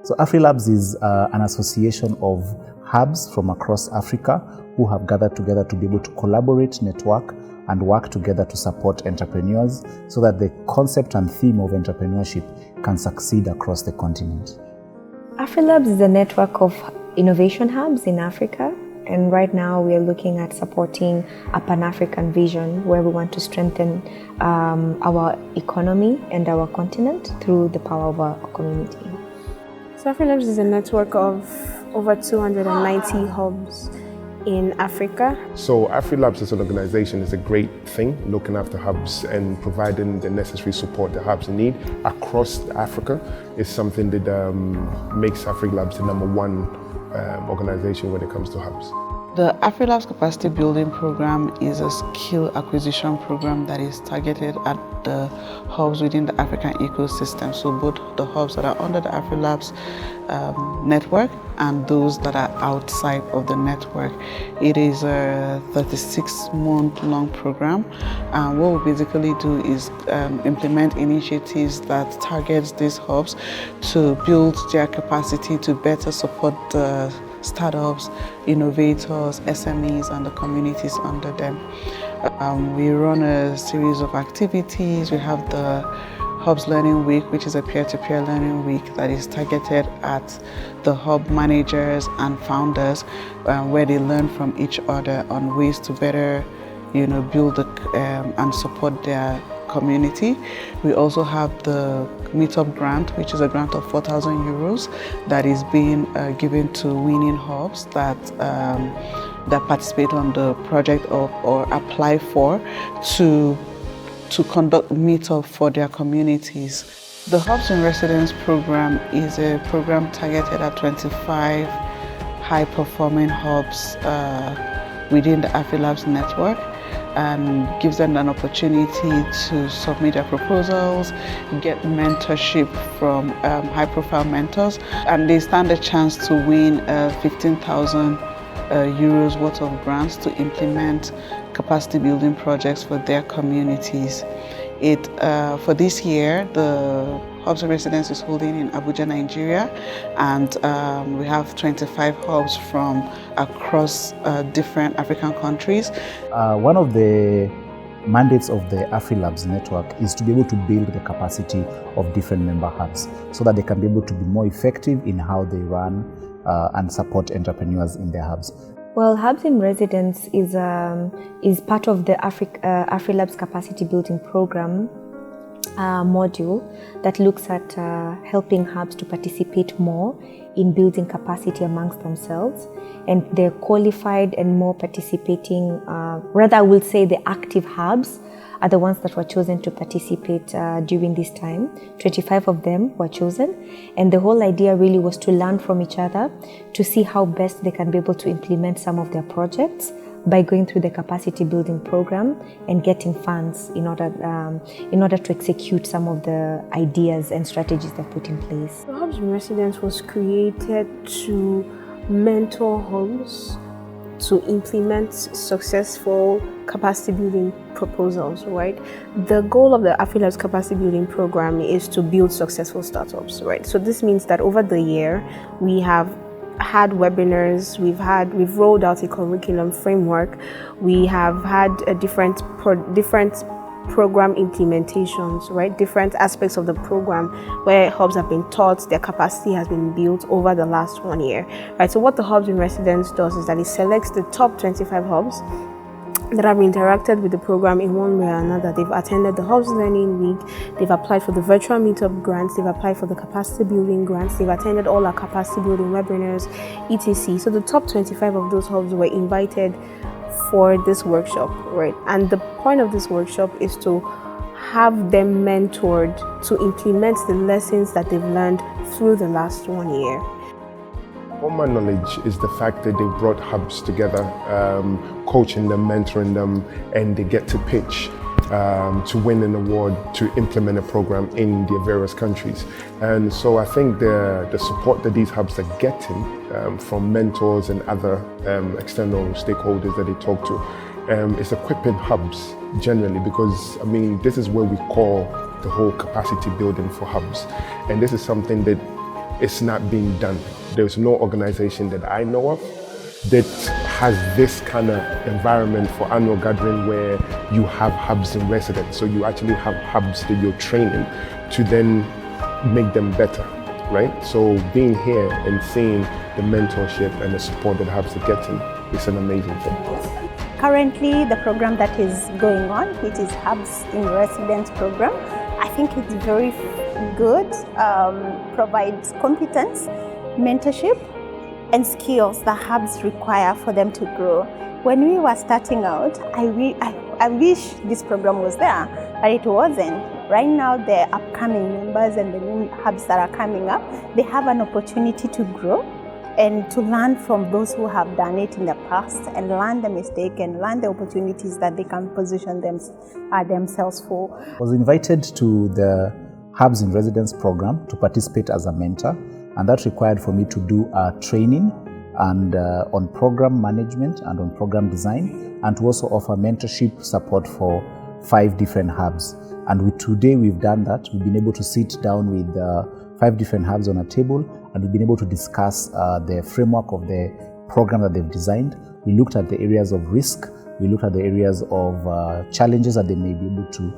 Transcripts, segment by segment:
So AfriLabs is an association of hubs from across Africa who have gathered together to be able to collaborate, network, and work together to support entrepreneurs so that the concept and theme of entrepreneurship can succeed across the continent. AfriLabs is a network of innovation hubs in Africa, and right now we are looking at supporting a Pan-African vision where we want to strengthen our economy and our continent through the power of our community. So AfriLabs is a network of over 290 hubs in Africa. So AfriLabs as an organization is a great thing, looking after hubs and providing the necessary support the hubs need across Africa is something that makes AfriLabs the #1 organization when it comes to hubs. The AfriLabs Capacity Building Program is a skill acquisition program that is targeted at the hubs within the African ecosystem. So both the hubs that are under the AfriLabs network and those that are outside of the network. It is a 36-month-long program. And what we basically do is implement initiatives that target these hubs to build their capacity to better support the startups, innovators, SMEs, and the communities under them. We run a series of activities. We have the Hubs Learning Week, which is a peer-to-peer learning week that is targeted at the hub managers and founders, where they learn from each other on ways to better, build and support their community. We also have the Meetup grant, which is a grant of 4,000 euros that is being given to winning hubs that participate on the project or apply for to conduct meetup for their communities. The Hubs in Residence program is a program targeted at 25 high-performing hubs within the AfriLabs network, and gives them an opportunity to submit their proposals, get mentorship from high-profile mentors, and they stand a chance to win 15,000 euros worth of grants to implement capacity building projects for their communities. For this year, the Hubs in Residence is holding in Abuja, Nigeria, and we have 25 hubs from across different African countries. One of the mandates of the AfriLabs network is to be able to build the capacity of different member hubs so that they can be able to be more effective in how they run and support entrepreneurs in their hubs. Well, Hubs in Residence is part of the AfriLabs Capacity Building Program module that looks at helping hubs to participate more in building capacity amongst themselves. And they're qualified and more participating, rather I will say the active hubs are the ones that were chosen to participate during this time. 25 of them were chosen, and the whole idea really was to learn from each other to see how best they can be able to implement some of their projects by going through the capacity building program and getting funds in order to execute some of the ideas and strategies they've put in place. The Hubs in Residence was created to mentor hubs to implement successful capacity building proposals, right? The goal of the AfriLabs capacity building program is to build successful startups, right? So this means that over the year, we have had webinars, we've rolled out a curriculum framework, we have had different program implementations, right? Different aspects of the program where hubs have been taught, their capacity has been built over the last 1 year, right? So what the Hubs in Residence does is that it selects the top 25 hubs that have interacted with the program in one way or another. They've attended the Hubs Learning Week, they've applied for the virtual meetup grants, they've applied for the capacity building grants, they've attended all our capacity building webinars, etc. So the top 25 of those hubs were invited for this workshop, right? And the point of this workshop is to have them mentored to implement the lessons that they've learned through the last 1 year. All my knowledge is the fact that they brought hubs together, coaching them, mentoring them, and they get to pitch to win an award to implement a program in their various countries. And so I think the support that these hubs are getting from mentors and other external stakeholders that they talk to is equipping hubs generally, because I mean, this is where we call the whole capacity building for hubs. And this is something that it's not being done. There's no organization that I know of that has this kind of environment for annual gathering where you have hubs in residence. So you actually have hubs that you're training to then make them better, right? So being here and seeing the mentorship and the support that hubs are getting is an amazing thing. Currently, the program that is going on, it is Hubs in Residence program. I think it's very good, provides competence, mentorship, and skills that hubs require for them to grow. When we were starting out, I wish this program was there, but it wasn't. Right now, the upcoming members and the new hubs that are coming up, they have an opportunity to grow and to learn from those who have done it in the past and learn the mistake and learn the opportunities that they can position themselves for. I was invited to the Hubs in Residence program to participate as a mentor, and that required for me to do a training and on program management and on program design, and to also offer mentorship support for 5 different hubs. And today we've done that. We've been able to sit down with 5 different hubs on a table, and we've been able to discuss the framework of the program that they've designed. We looked at the areas of risk. We looked at the areas of challenges that they may be able to,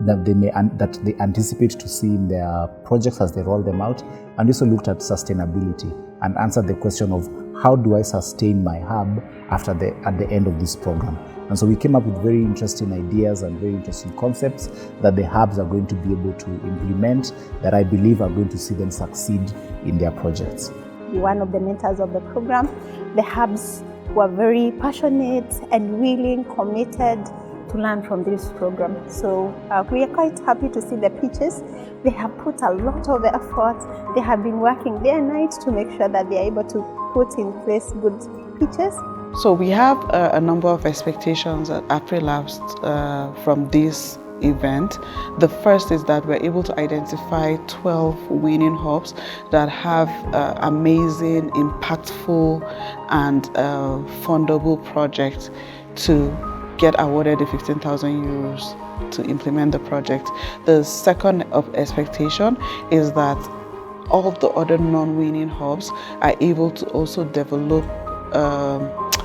that they anticipate to see in their projects as they roll them out. And we also looked at sustainability and answered the question of how do I sustain my hub at the end of this program. And so we came up with very interesting ideas and very interesting concepts that the hubs are going to be able to implement, that I believe are going to see them succeed in their projects. One of the mentors of the program, the hubs were very passionate and willing, committed to learn from this program. So we are quite happy to see the pitches. They have put a lot of effort. They have been working day and night to make sure that they are able to put in place good pitches. So we have a number of expectations at AfriLabs from this event. The first is that we're able to identify 12 winning hubs that have amazing, impactful and fundable projects to get awarded the 15,000 euros to implement the project. The second expectation is that all of the other non-winning hubs are able to also develop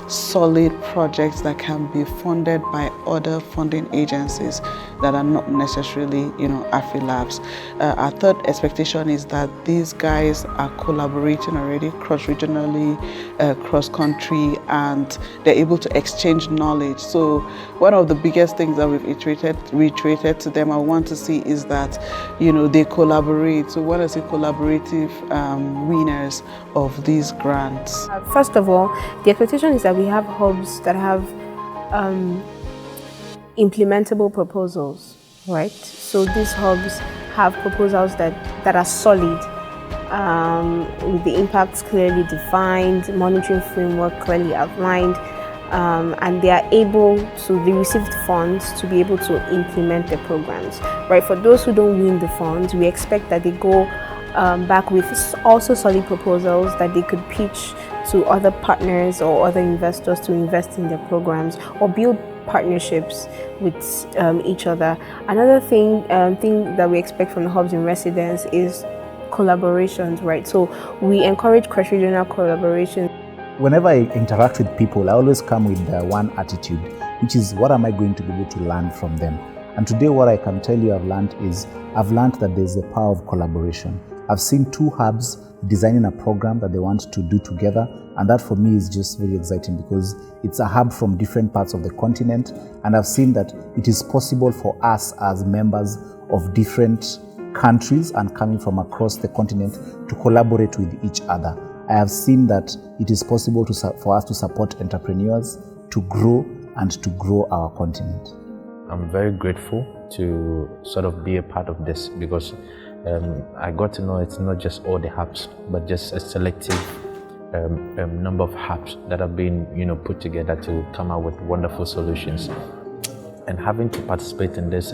solid projects that can be funded by other funding agencies that are not necessarily, AfriLabs. Our third expectation is that these guys are collaborating already cross-regionally, cross-country, and they're able to exchange knowledge. So one of the biggest things that we've reiterated to them I want to see is that, they collaborate. So we want to see collaborative winners of these grants. First of all, the expectation is that we have hubs that have implementable proposals, right? So these hubs have proposals that are solid, with the impacts clearly defined, monitoring framework clearly outlined, and they are able to, they received funds to be able to implement the programs, right? For those who don't win the funds, we expect that they go back with also solid proposals that they could pitch to other partners or other investors to invest in their programs or build partnerships with each other. Another thing that we expect from the hubs in residence is collaborations, right? So we encourage cross-regional collaboration. Whenever I interact with people, I always come with one attitude, which is what am I going to be able to learn from them? And today what I can tell you I've learned that there's the power of collaboration. I've seen 2 hubs designing a program that they want to do together, and that for me is just very exciting because it's a hub from different parts of the continent, and I've seen that it is possible for us as members of different countries and coming from across the continent to collaborate with each other. I have seen that it is possible for us to support entrepreneurs to grow and to grow our continent. I'm very grateful to sort of be a part of this because I got to know it's not just all the hubs, but just a selective number of hubs that have been, put together to come out with wonderful solutions. And having to participate in this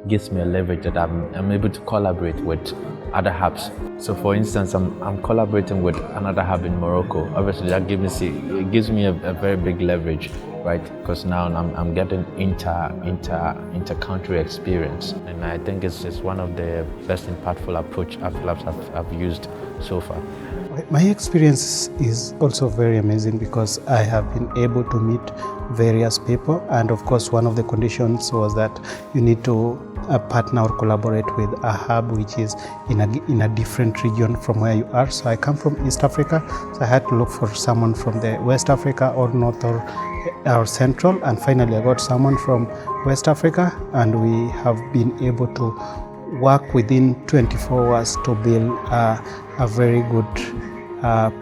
gives me a leverage that I'm able to collaborate with other hubs. So, for instance, I'm collaborating with another hub in Morocco. Obviously, that gives me a very big leverage right? Because now I'm getting inter-country experience, and I think it's one of the best impactful approach AfriLabs have used so far. My experience is also very amazing because I have been able to meet various people, and of course one of the conditions was that you need to partner or collaborate with a hub which is in a different region from where you are. So I come from East Africa, so I had to look for someone from the West Africa or North or Central, and finally I got someone from West Africa, and we have been able to work within 24 hours to build a very good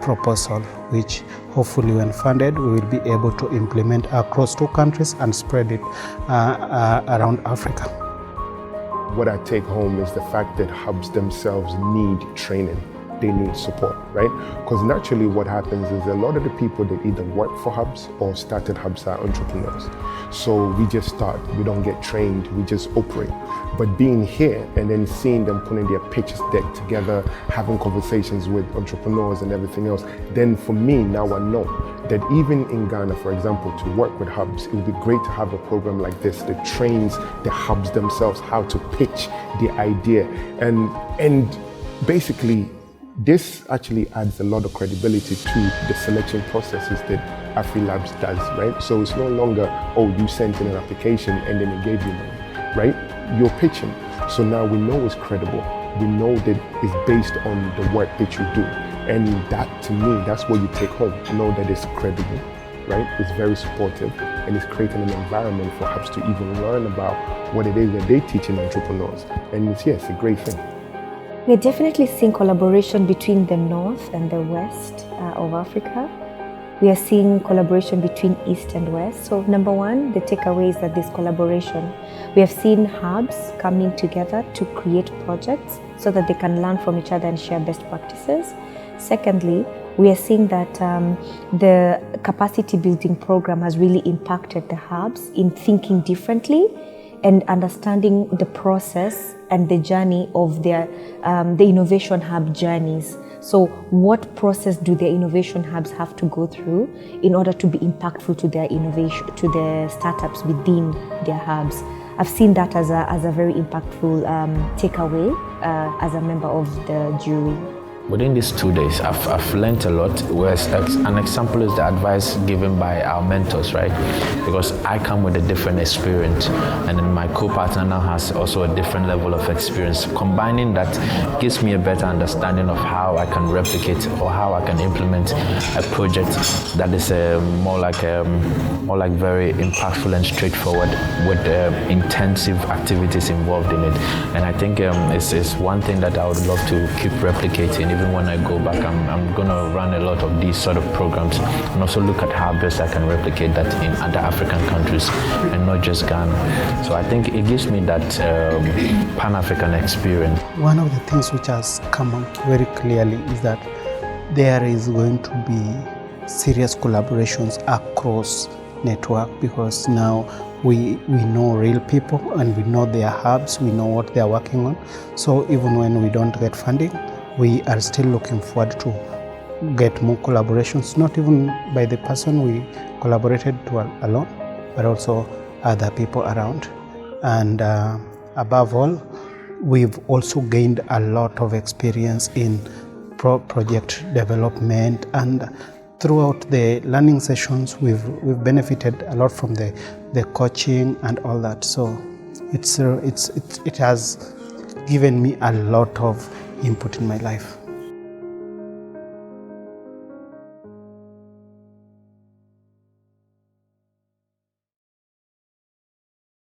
proposal, which hopefully when funded we will be able to implement across 2 countries and spread it around Africa. What I take home is the fact that hubs themselves need training. They need support, right? Because naturally what happens is a lot of the people that either work for hubs or started hubs are entrepreneurs. So we just start, we don't get trained, we just operate. But being here and then seeing them putting their pitch deck together, having conversations with entrepreneurs and everything else, then for me now I know that even in Ghana, for example, to work with hubs, it would be great to have a program like this that trains the hubs themselves how to pitch the idea. And basically, this actually adds a lot of credibility to the selection processes that AfriLabs does, right? So it's no longer, oh, you sent in an application and then it gave you money, right? You're pitching. So now we know it's credible. We know that it's based on the work that you do. And that, to me, that's what you take home. Know that it's credible, right? It's very supportive, and it's creating an environment for hubs to even learn about what it is that they teach in entrepreneurs. And it's a great thing. We're definitely seeing collaboration between the North and the West of Africa. We are seeing collaboration between East and West. So number one, the takeaway is that this collaboration. We have seen hubs coming together to create projects so that they can learn from each other and share best practices. Secondly, we are seeing that the capacity building program has really impacted the hubs in thinking differently and understanding the process and the journey of their the innovation hub journeys. So what process do the innovation hubs have to go through in order to be impactful to their innovation, to the startups within their hubs? I've seen that as a very impactful takeaway as a member of the jury. Within these 2 days, I've learned a lot. An example is the advice given by our mentors, right? Because I come with a different experience, and then my co-partner now has also a different level of experience. Combining that gives me a better understanding of how I can replicate or how I can implement a project that is more like very impactful and straightforward with intensive activities involved in it. And I think it's one thing that I would love to keep replicating. Even when I go back, I'm going to run a lot of these sort of programs and also look at how best I can replicate that in other African countries and not just Ghana. So I think it gives me that Pan-African experience. One of the things which has come out very clearly is that there is going to be serious collaborations across network, because now we know real people and we know their hubs, we know what they are working on. So even when we don't get funding, we are still looking forward to get more collaborations, not even by the person we collaborated to alone, but also other people around. And above all, we've also gained a lot of experience in project development, and throughout the learning sessions, we've benefited a lot from the coaching and all that. So it has given me a lot of input in my life.